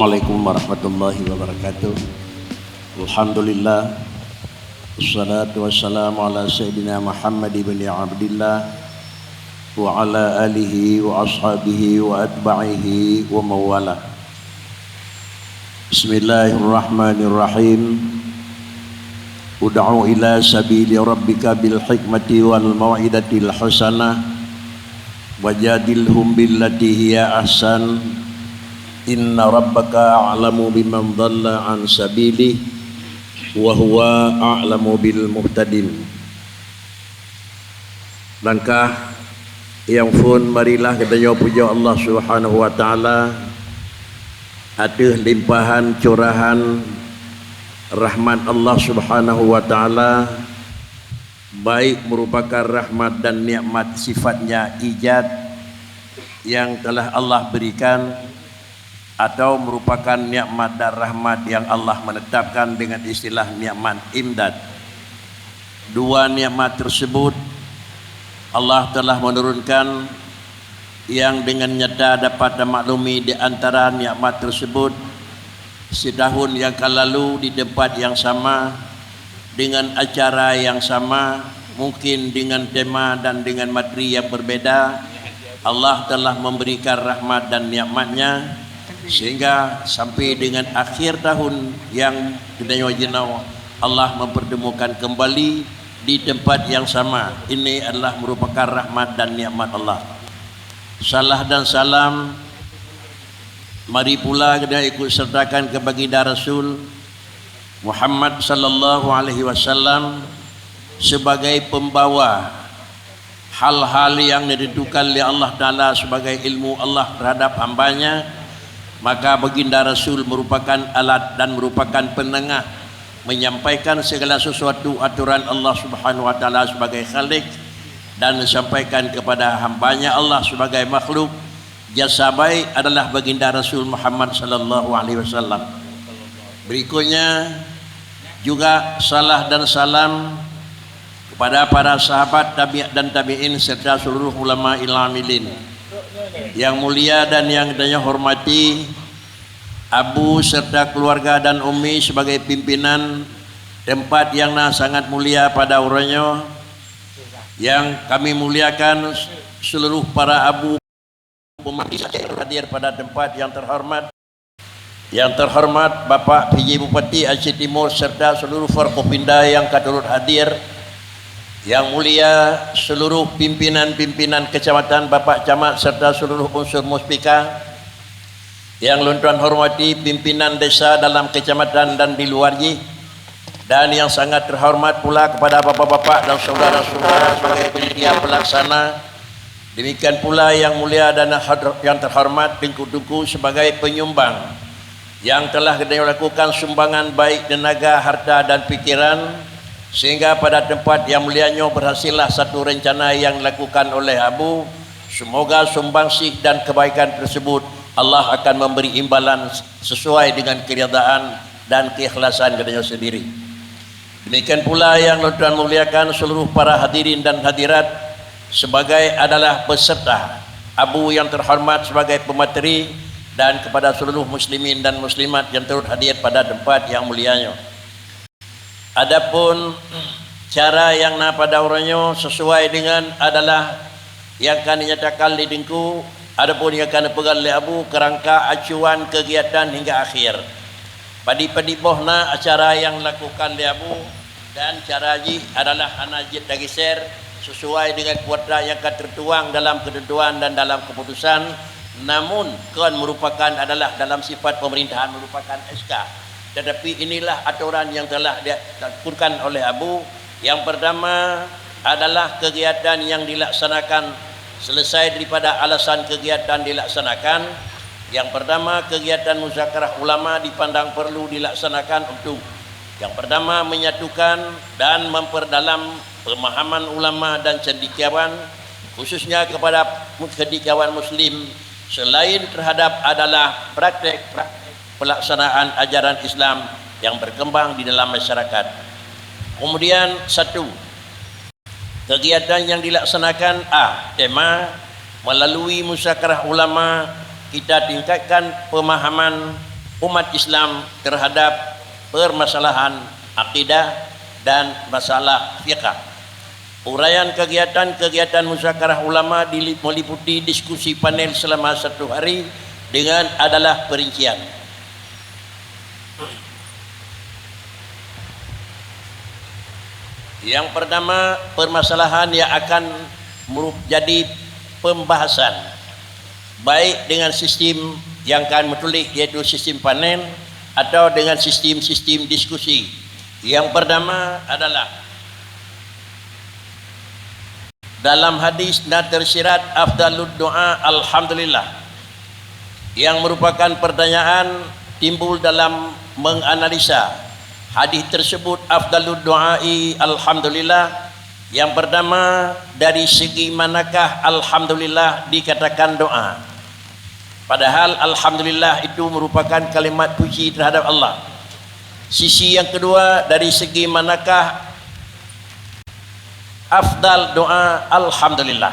Assalamualaikum warahmatullahi wabarakatuh. Alhamdulillah, wassalatu wassalamu ala sayyidina Muhammad ibn Abdillah wa ala alihi wa ashabihi wa atba'ihi wa mawala. Bismillahirrahmanirrahim. Ud'u ila sabili rabbika bil hikmati wal mau'izatil hasanah wajadilhum billati hiya ahsan. Inna rabbaka a'lamu biman dhalla an sabilihi wa huwa a'lamu bil muhtadin. Langkah yang pun marilah kita puja Allah Subhanahu wa taala atas limpahan curahan rahmat Allah Subhanahu wa taala, baik merupakan rahmat dan nikmat sifatnya ijad yang telah Allah berikan, atau merupakan nikmat dan rahmat yang Allah menetapkan dengan istilah nikmat imdad. Dua nikmat tersebut Allah telah menurunkan yang dengan nyata dapat dimaklumi di antara nikmat tersebut setahun yang lalu di tempat yang sama dengan acara yang sama, mungkin dengan tema dan dengan materi yang berbeda. Allah telah memberikan rahmat dan nikmatnya sehingga sampai dengan akhir tahun yang jenau Allah mempertemukan kembali di tempat yang sama. Ini adalah merupakan rahmat dan nikmat Allah. Salah dan salam mari pula kita ikut sertakan ke baginda Rasul Muhammad sallallahu alaihi wasallam sebagai pembawa hal-hal yang ditentukan oleh Allah Ta'ala sebagai ilmu Allah terhadap hambanya. Maka baginda Rasul merupakan alat dan merupakan penengah menyampaikan segala sesuatu aturan Allah Subhanahu wa taala sebagai khalik dan disampaikan kepada hambanya Allah sebagai makhluk. Jasa baik adalah baginda Rasul Muhammad sallallahu alaihi wasallam. Berikutnya juga salah dan salam kepada para sahabat, tabi'in dan tabi'in serta seluruh ulama ilhamilin. Yang mulia dan yang kita hormati Abu serta keluarga dan Umi sebagai pimpinan tempat yang sangat mulia pada orangnya, yang kami muliakan seluruh para abu umat hadir pada tempat yang terhormat. Yang terhormat Bapak PJ Bupati Aceh Timur serta seluruh Forkopimda yang turut hadir. Yang mulia seluruh pimpinan-pimpinan kecamatan, Bapak Camat serta seluruh unsur muspika. Yang tuan hormati pimpinan desa dalam kecamatan dan di luarnya. Dan yang sangat terhormat pula kepada bapak-bapak dan saudara-saudara sebagai panitia pelaksana. Demikian pula yang mulia dan yang terhormat tengku-tengku sebagai penyumbang yang telah kita lakukan sumbangan baik tenaga, harta dan pikiran, sehingga pada tempat yang mulianya berhasillah satu rencana yang dilakukan oleh Abu. Semoga sumbangsih dan kebaikan tersebut Allah akan memberi imbalan sesuai dengan keridaan dan keikhlasan katanya sendiri. Demikian pula yang Tuhan muliakan seluruh para hadirin dan hadirat sebagai adalah peserta Abu yang terhormat sebagai pemateri, dan kepada seluruh muslimin dan muslimat yang turut hadir pada tempat yang mulianya. Adapun cara yang pada orangnya sesuai dengan adalah yang akan dinyatakan di dengku, adapun yang akan dipegang oleh Abu kerangka acuan kegiatan hingga akhir. Padi-padi bohna acara yang dilakukan oleh Abu dan cara ji adalah anajid dari share sesuai dengan kuota yang akan tertuang dalam ketentuan dan dalam keputusan, namun kan merupakan adalah dalam sifat pemerintahan merupakan SK. Tetapi inilah aturan yang telah dilakukan oleh Abu. Yang pertama adalah kegiatan yang dilaksanakan selesai daripada alasan kegiatan dilaksanakan. Yang pertama, kegiatan muzakarah ulama dipandang perlu dilaksanakan untuk yang pertama menyatukan dan memperdalam pemahaman ulama dan cendekiawan, khususnya kepada cendekiawan muslim, selain terhadap adalah praktek pelaksanaan ajaran Islam yang berkembang di dalam masyarakat. Kemudian satu, kegiatan yang dilaksanakan tema melalui musyawarah ulama kita tingkatkan pemahaman umat Islam terhadap permasalahan akidah dan masalah fiqh. Uraian kegiatan musyawarah ulama meliputi diskusi panel selama 1 hari dengan adalah perincian. Yang pertama, permasalahan yang akan jadi pembahasan baik dengan sistem yang akan menulis yaitu sistem panel atau dengan sistem diskusi. Yang pertama adalah dalam hadis tersirat afdalud doa alhamdulillah, yang merupakan pertanyaan timbul dalam menganalisa hadis tersebut. Afdalud doai alhamdulillah, yang pertama, dari segi manakah alhamdulillah dikatakan doa? Padahal alhamdulillah itu merupakan kalimat puji terhadap Allah. Sisi yang kedua, dari segi manakah afdal doa alhamdulillah?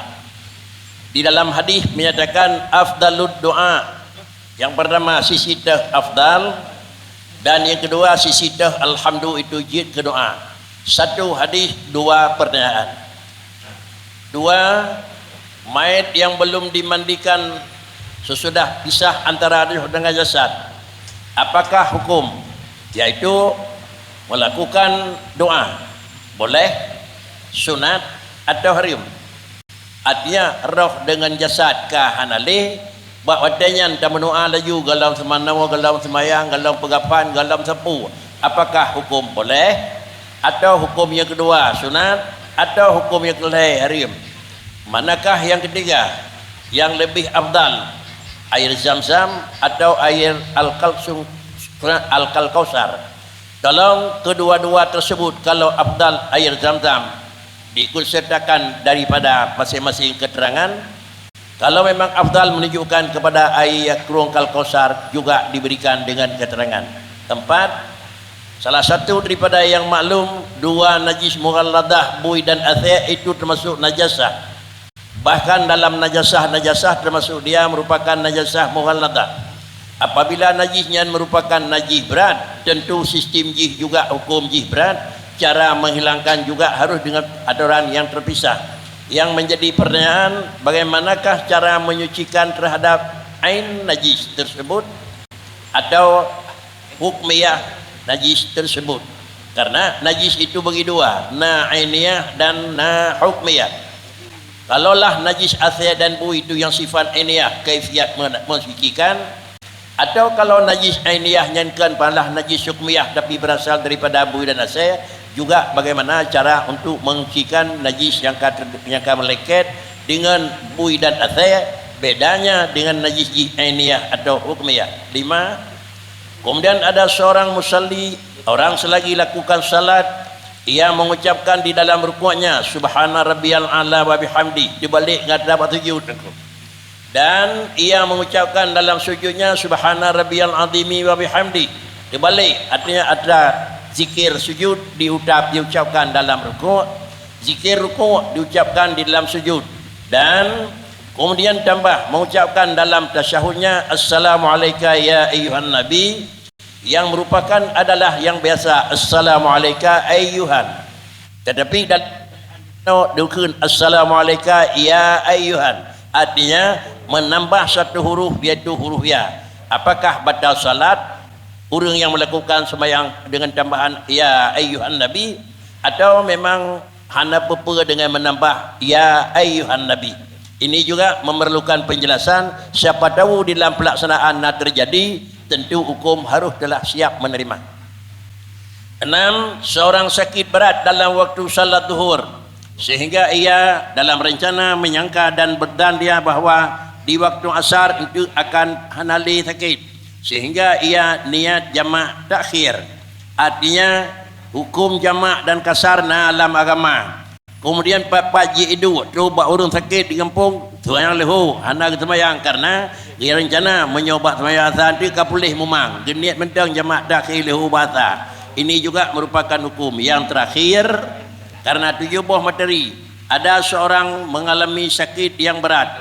Di dalam hadis menyatakan afdalud doa. Yang pertama sisi teh afdal, dan yang kedua sisi teh alhamdulillah itu jid ke doa. Satu hadis, dua pertanyaan. Dua, mayat yang belum dimandikan sesudah pisah antara ruh dengan jasad, apakah hukum? Yaitu melakukan doa, boleh, sunat atau haram. Artinya roh dengan jasad kahanale buat wadanya tak mendoa laju galau semanawa, galau semayang, galau pegapan, galau sapu, apakah hukum boleh atau hukum yang kedua sunat atau hukum yang ketiga haram? Manakah yang ketiga yang lebih afdal, air zam-zam atau air al-kausar? Tolong kedua-dua tersebut, kalau afdal air zam-zam diikutsertakan daripada masing-masing keterangan. Kalau memang afdal menunjukkan kepada air kurung kal-kausar juga diberikan dengan keterangan. Tempat salah satu daripada yang maklum, dua najis mughalladah, bui dan athir itu termasuk najasah. Bahkan dalam najasah termasuk dia merupakan najasah mughalladah. Apabila najisnya merupakan najis berat, tentu sistem jih juga hukum jih berat. Cara menghilangkan juga harus dengan aturan yang terpisah. Yang menjadi pertanyaan, bagaimanakah cara menyucikan terhadap ain najis tersebut atau hukmiyah najis tersebut? Karena najis itu bagi dua, na ainiyah dan na hukmiyah. Kalaulah najis athir dan bui itu yang sifat ainiyah, kaifiat mensucikan, atau kalau najis ainiyah nyankan palah najis hukmiyah tapi berasal daripada bui dan athir, juga bagaimana cara untuk mensucikan najis yang akan meleket dengan bui dan athir, bedanya dengan najis ainiyah atau hukmiyah. 5. Kemudian ada seorang musalli, orang selagi lakukan salat, ia mengucapkan di dalam rukuknya subhana rabbiyal a'la wa bihamdi, dibalik ngadap sujud, dan ia mengucapkan dalam sujudnya subhana rabbiyal azimi wa bihamdi, dibalik, artinya ada zikir sujud diucapkan dalam rukuk, zikir rukuk diucapkan di dalam sujud, dan kemudian tambah mengucapkan dalam tasyahudnya assalamualaikum ya ayyuhan nabi, yang merupakan adalah yang biasa assalamualaikum ayyuhan, tetapi dalam dukun assalamualaikum ya ayyuhan, artinya menambah satu huruf yaitu huruf ya. Apakah batal salat orang yang melakukan sembahyang dengan tambahan ya ayyuhan nabi, atau memang hanya pepe dengan menambah ya ayyuhan nabi? Ini juga memerlukan penjelasan. Siapa tahu di dalam pelaksanaan terjadi, tentu hukum harus telah siap menerima. 6. Seorang sakit berat dalam waktu salat zuhur, sehingga ia dalam rencana menyangka dan berdandia bahawa di waktu asar itu akan hanali sakit, sehingga ia niat jamak takhir. Artinya hukum jamak dan kasar dalam agama. Kemudian pagi itu coba urung sakit di kampung sembahyang lehu hana sembahyang, karena dia rencana menyobat sembahyang asar itu kapulih memang niat mentang jamak takhir lehu bahasa. Ini juga merupakan hukum yang terakhir. Karena 7 buah materi, ada seorang mengalami sakit yang berat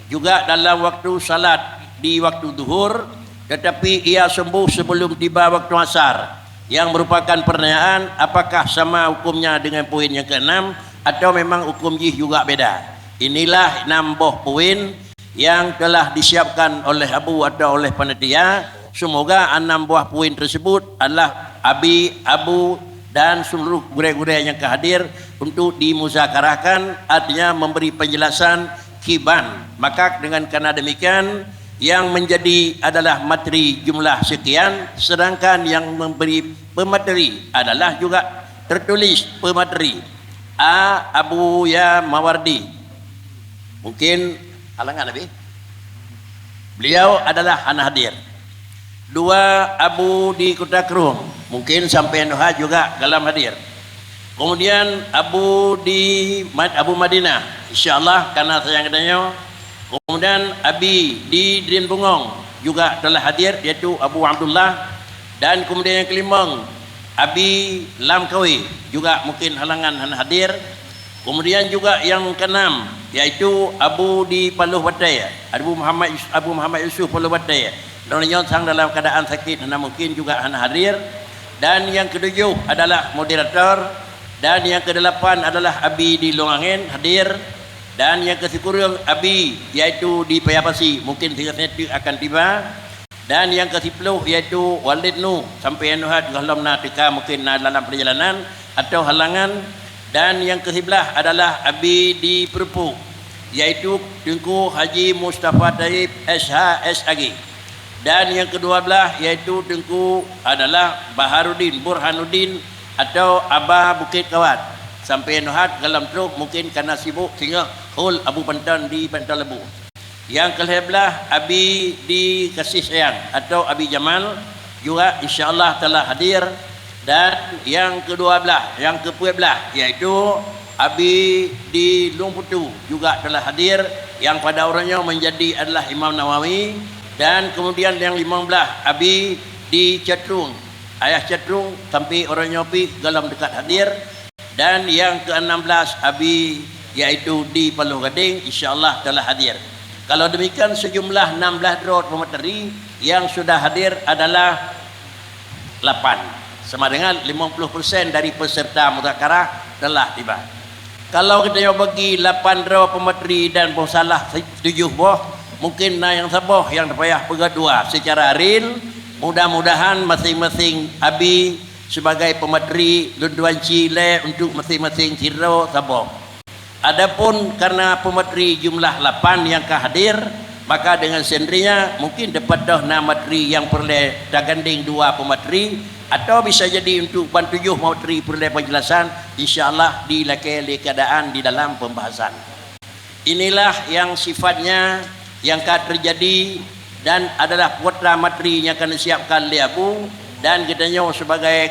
juga dalam waktu salat di waktu zuhur, tetapi ia sembuh sebelum tiba waktu asar, yang merupakan pertanyaan apakah sama hukumnya dengan poin yang ke-6 atau memang hukum jih juga beda. Inilah 6 buah poin yang telah disiapkan oleh Abu atau oleh panitia. Semoga 6 buah poin tersebut adalah Abu dan seluruh guru-guru yang kehadir untuk dimuzakarahkan, artinya memberi penjelasan kiban. Maka dengan karena demikian yang menjadi adalah materi jumlah sekian, sedangkan yang memberi pemateri adalah juga tertulis pemateri Abu Ya Mawardi. Mungkin halangan Nabi. Beliau adalah anak hadir. 2 Abu di Kota Kerum, mungkin sampai Nuha juga dalam hadir. Kemudian Abu Madinah, insyaallah karena sayang katanya. Kemudian Abi di Dian Bungong juga telah hadir, yaitu Abu Abdullah. Dan kemudian yang kelima Abi Lamkawi juga mungkin halangan hadir. Kemudian juga yang keenam yaitu Abu di Paluh Batai, Abu Muhammad Yusuf Paluh Batai. Orangnya sang dalam keadaan sakit, hana mungkin juga hana hadir. Dan yang ketujuh adalah moderator. Dan yang kedelapan adalah Abi di Longangen hadir. Dan yang ke-10 Abi yaitu di Payapasi, mungkin 3 menit akan tiba. Dan yang ke-10 yaitu Walid Nu sampai Nuhat kalau nak teka mungkin dalam perjalanan atau halangan. Dan yang ke-11 adalah Abi di Perpuk, yaitu Tunku Haji Mustafa Taib SHSAG. Dan yang ke-12 yaitu Tunku adalah Baharudin Burhanuddin atau Abah Bukit Kawat sampai Nuhat dalam truk, mungkin karena sibuk sehingga hul Abu Pantan di Pantan Lebu. Yang ke-11 Abi di Kasih Sayang atau Abi Jamal juga insyaallah telah hadir. Dan yang ke-12 yang ke-12 yaitu Abi di Lumputu juga telah hadir, yang pada orangnya menjadi adalah Imam Nawawi. Dan kemudian yang 15 Abi di Catrung, Ayah Catrung sampai orangnya pi dalam dekat hadir. Dan yang ke-16 Abi yaitu di Paluh Gading insyaallah telah hadir. Kalau demikian sejumlah 16 drot pemateri yang sudah hadir adalah 8, sama dengan 50% dari peserta muzakarah telah tiba. Kalau kita bagi 8 draw pemateri dan salah 7 buah, mungkin yang saboh yang payah bergadua secara real. Mudah-mudahan masing-masing Abi sebagai pemateri lunduan Chile untuk masing-masing Ciro saboh. Adapun karena pemateri jumlah 8 yang hadir, maka dengan sendirinya mungkin dapat dah materi yang perlu daganding 2 pemateri, atau bisa jadi untuk bantu 7 materi perlu penjelasan, insyaallah dilakukan keadaan di dalam pembahasan. Inilah yang sifatnya yang akan terjadi dan adalah putra materi yang akan disiapkan oleh Abu dan kitanya sebagai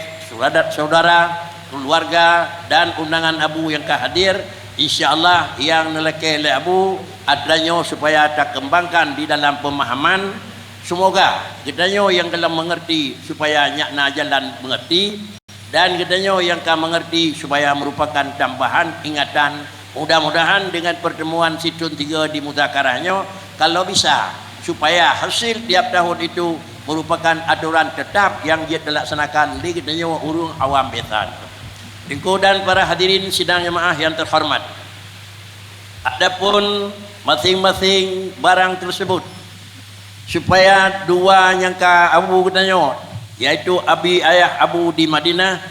saudara, keluarga dan undangan Abu yang akan hadir. InsyaAllah yang nelakai oleh Abu adanya supaya terkembangkan di dalam pemahaman. Semoga kitanya yang dalam mengerti supaya nyakna jalan mengerti, dan kitanya yang akan mengerti supaya merupakan tambahan ingatan. Mudah-mudahan dengan pertemuan situn 3 di muzakarahnya, kalau bisa supaya hasil tiap tahun itu merupakan aturan tetap yang dia dilaksanakan di kitanya urung awam besan. Dan para hadirin sidang jemaah yang terhormat, adapun masing-masing barang tersebut supaya 2 yang ka Abu katanya, yaitu ayah Abu di Madinah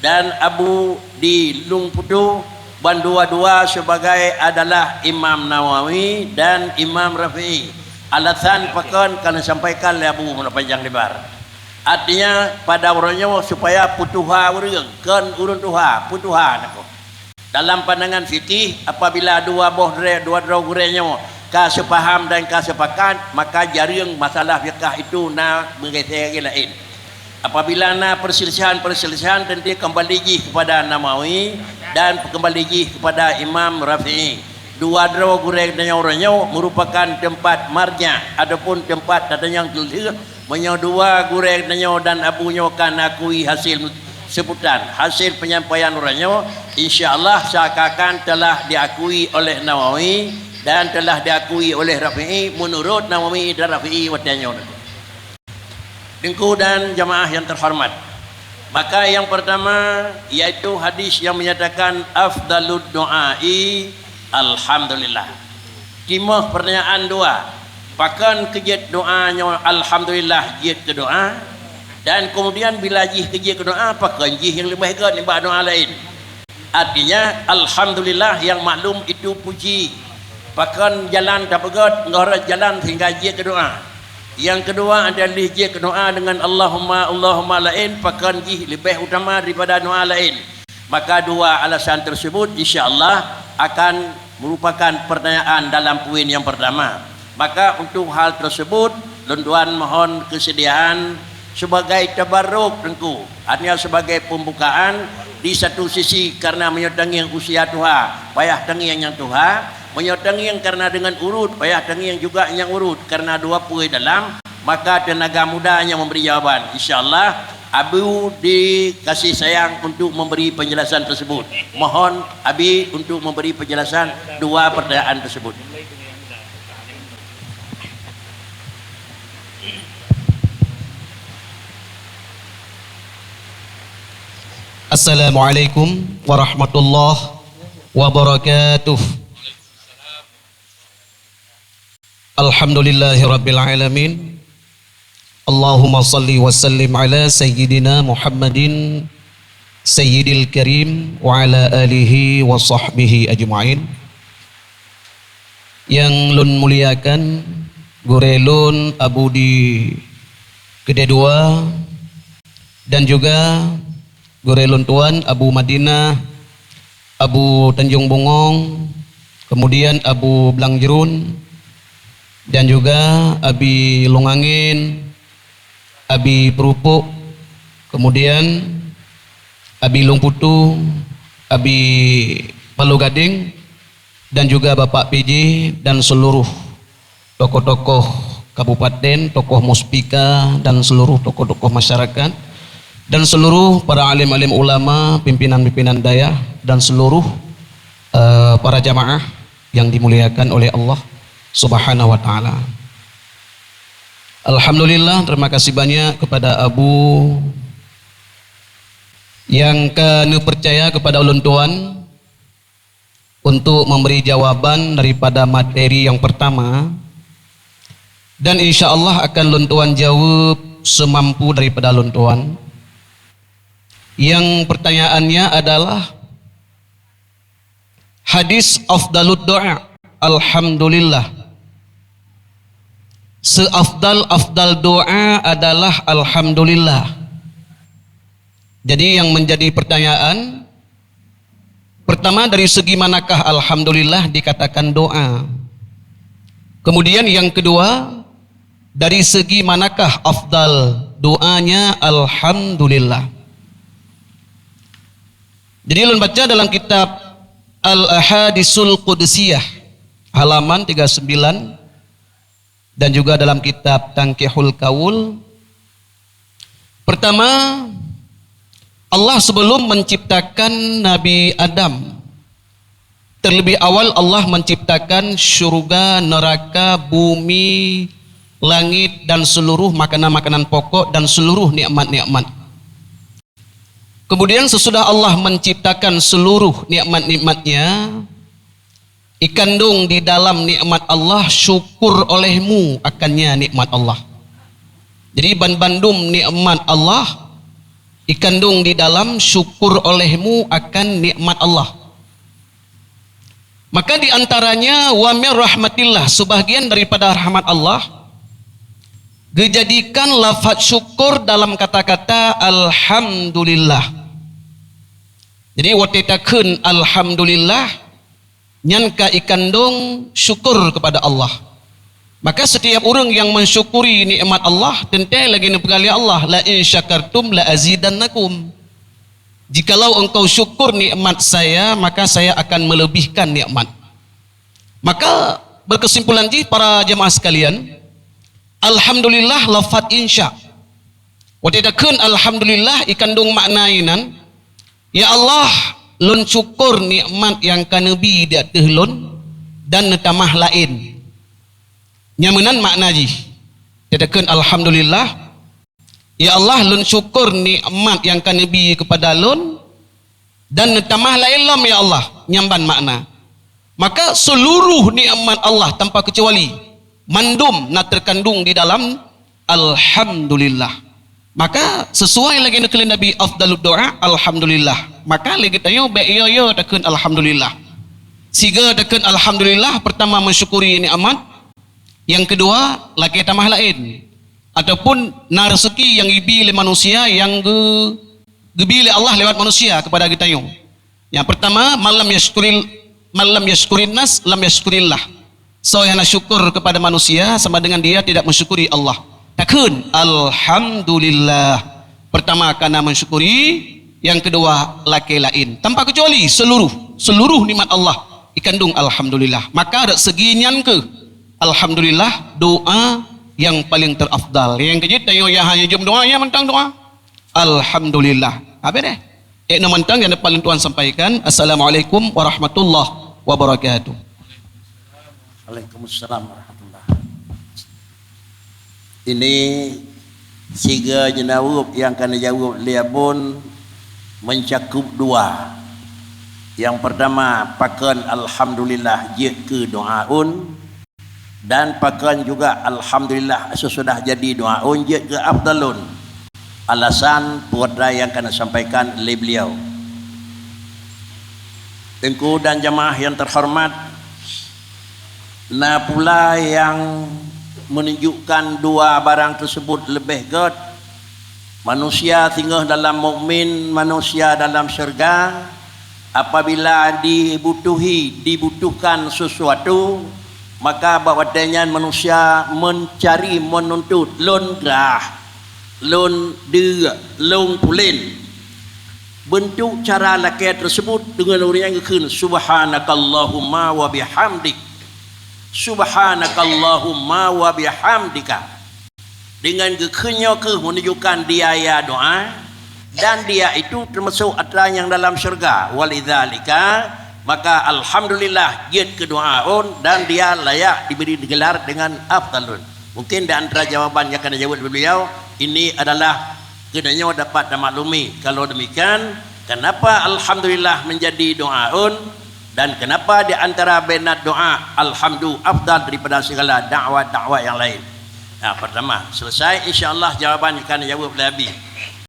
dan Abu di Lungputu, dan dua-dua sebagai adalah Imam Nawawi dan Imam Rafi'i. Alasan pakan kalau sampaikan oleh Abu panjang lebar. Artinya pada orangnya supaya putuha urang kan urun tuha putuha nako. Dalam pandangan fikih, apabila dua draw gurenya ka sepaham dan ka sepakat, maka jaring masalah fikah itu menggeser lain. Apabila perselisihan tentu kembali kepada Nawawi dan kembali kepada Imam Rafi'i. 2 draw gurenya orangnya merupakan tempat marja adapun tempat datanya yang tulis menyodua gureng nanyo dan abunya kan akui hasil sebutan hasil penyampaian orangnya, insyaallah seakan telah diakui oleh Nawawi dan telah diakui oleh Rafi'i menurut Nawawi dan Rafi'i watanya. Dengku dan jamaah yang terhormat, maka yang pertama yaitu hadis yang menyatakan afdalud doai alhamdulillah. Timah pertanyaan dua, pakan kejit doanya alhamdulillah jit ke doa, dan kemudian bila jih kejit ke doa pakan jih yang lebih baik daripada doa lain. Artinya alhamdulillah yang maklum itu puji, pakan jalan tak pegat ngora jalan hingga jih ke doa. Yang kedua adalah jih ke doa dengan Allahumma lain, pakan jih lebih utama daripada doa lain. Maka dua alasan tersebut insya-Allah akan merupakan pertanyaan dalam poin yang pertama. Maka untuk hal tersebut tuan mohon kesediaan sebagai tabarruk tengku, artinya sebagai pembukaan. Di satu sisi karena menyotangi yang usia Tuhan payah tangi yang Tuhan, menyotangi yang karena dengan urut payah tangi yang juga yang urut, karena dua poin dalam, maka tenaga mudanya memberi jawaban. InsyaAllah Abu dikasih sayang untuk memberi penjelasan tersebut. Mohon Abi untuk memberi penjelasan dua pertanyaan tersebut. Assalamualaikum warahmatullahi wabarakatuh. Alhamdulillahirabbil alamin. Allahumma salli wa sallim ala sayyidina Muhammadin sayyidil karim wa ala alihi wa sahbihi ajma'in. Yang lun muliakan gurelun Abu di kedua dan juga gurelun tuan Abu Madinah, Abu Tanjung Bungong, kemudian Abu Blangjerun, dan juga Abi Longangin, Abi Perupuk, kemudian Abi Lungputu, Abi Palu Gading, dan juga Bapak PJ dan seluruh tokoh-tokoh kabupaten, tokoh muspika, dan seluruh tokoh-tokoh masyarakat, dan seluruh para alim-alim ulama, pimpinan-pimpinan daya, dan seluruh para jamaah yang dimuliakan oleh Allah Subhanahu wa ta'ala. Alhamdulillah, terima kasih banyak kepada Abu yang kena percaya kepada ulun tuan untuk memberi jawaban daripada materi yang pertama, dan insya Allah akan ulun tuan jawab semampu daripada ulun tuan. Yang pertanyaannya adalah hadis afdalud doa alhamdulillah. Seafdal doa adalah alhamdulillah. Jadi yang menjadi pertanyaan pertama, dari segi manakah alhamdulillah dikatakan doa? Kemudian yang kedua, dari segi manakah afdal doanya alhamdulillah? Jadi ulun baca dalam kitab Al-Ahadisul Qudsiyah halaman 39, dan juga dalam kitab Tankihul Kaul. Pertama, Allah sebelum menciptakan Nabi Adam, terlebih awal Allah menciptakan syurga, neraka, bumi, langit, dan seluruh makanan-makanan pokok dan seluruh nikmat-nikmat. Kemudian sesudah Allah menciptakan seluruh nikmat-nikmatnya, ikandung di dalam nikmat Allah, syukur olehmu akannya nikmat Allah. Jadi bandum nikmat Allah, ikandung di dalam syukur olehmu akan nikmat Allah. Maka di antaranya wa min rahmatillah, sebahagian daripada rahmat Allah, dijadikan lafaz syukur dalam kata-kata alhamdulillah. Jadi watitakeun alhamdulillah nyanka ikandung syukur kepada Allah. Maka setiap orang yang mensyukuri nikmat Allah, tentu lagi nepgali Allah, la in syakartum la azidannakum. Jikalau engkau syukur nikmat saya, maka saya akan melebihkan nikmat. Maka berkesimpulan para jemaah sekalian, alhamdulillah lafaz insya. Watitakeun alhamdulillah ikandung maknainan, ya Allah, lun syukur nikmat yang kanebi di atas lun dan netamah lain. Nyamanan makna ji. Katakan alhamdulillah Ya Allah, lun syukur nikmat yang kan nabi kepada lun, dan tambah la ilm ya Allah, nyamban makna. Maka seluruh nikmat Allah tanpa kecuali mandum nak terkandung di dalam alhamdulillah. Maka sesuai lagi nak Nabi afdalud doa alhamdulillah. Maka lagi tayo be yo takun alhamdulillah. Siga takun alhamdulillah, pertama mensyukuri nikmat, yang kedua lagi tambah lain ataupun na rezeki yang ibi le manusia yang gebi le Allah lewat manusia kepada kita yo. Yang pertama malam yashkurin nas lam yashkurillah. So yang nak syukur kepada manusia sama dengan dia tidak mensyukuri Allah. Takun alhamdulillah. Pertama karena mensyukuri, yang kedua laki lain. Tanpa kecuali seluruh nikmat Allah ikandung alhamdulillah. Maka ada segi nyan ke alhamdulillah doa yang paling terafdal. Yang kejit tayo ya hanya jom doa ya mentang doa. Alhamdulillah. Apa deh? Nak mentang yang paling tuan sampaikan. Assalamualaikum warahmatullahi wabarakatuh. Waalaikumsalam warahmatullahi. Ini tiga jenawab yang kena jawab liabun mencakup dua. Yang pertama pakan alhamdulillah je ke doaun, dan pakan juga alhamdulillah sesudah jadi doaun je ke afdalun. Alasan putra yang kena sampaikan oleh beliau. Engkau dan jamaah yang terhormat, nah pula yang menunjukkan dua barang tersebut lebih god. Manusia tinggal dalam mukmin, manusia dalam syurga. Apabila dibutuhkan sesuatu, maka bawadanya manusia mencari, menuntut lon gerah, lon dia, lon pulin. Bentuk cara lakai tersebut dengan orang yang kekun subhanakallahumma wa bihamdik, subhanakallahumma wa bihamdika. Dengan kekunnya ke menunjukkan dia ya doa, dan dia itu termasuk adalah yang dalam syurga. Walidzalika, maka alhamdulillah dia kedoaun dan dia layak diberi gelar dengan afdalun. Mungkin di antara jawaban yang akan dijawab beliau ini adalah kenanya dapat maklumi. Kalau demikian, kenapa alhamdulillah menjadi doaun, dan kenapa di antara benat doa alhamdulillah afdal daripada segala dakwah-dakwah yang lain. Nah, pertama selesai, insyaallah jawaban akan dijawab oleh Abi.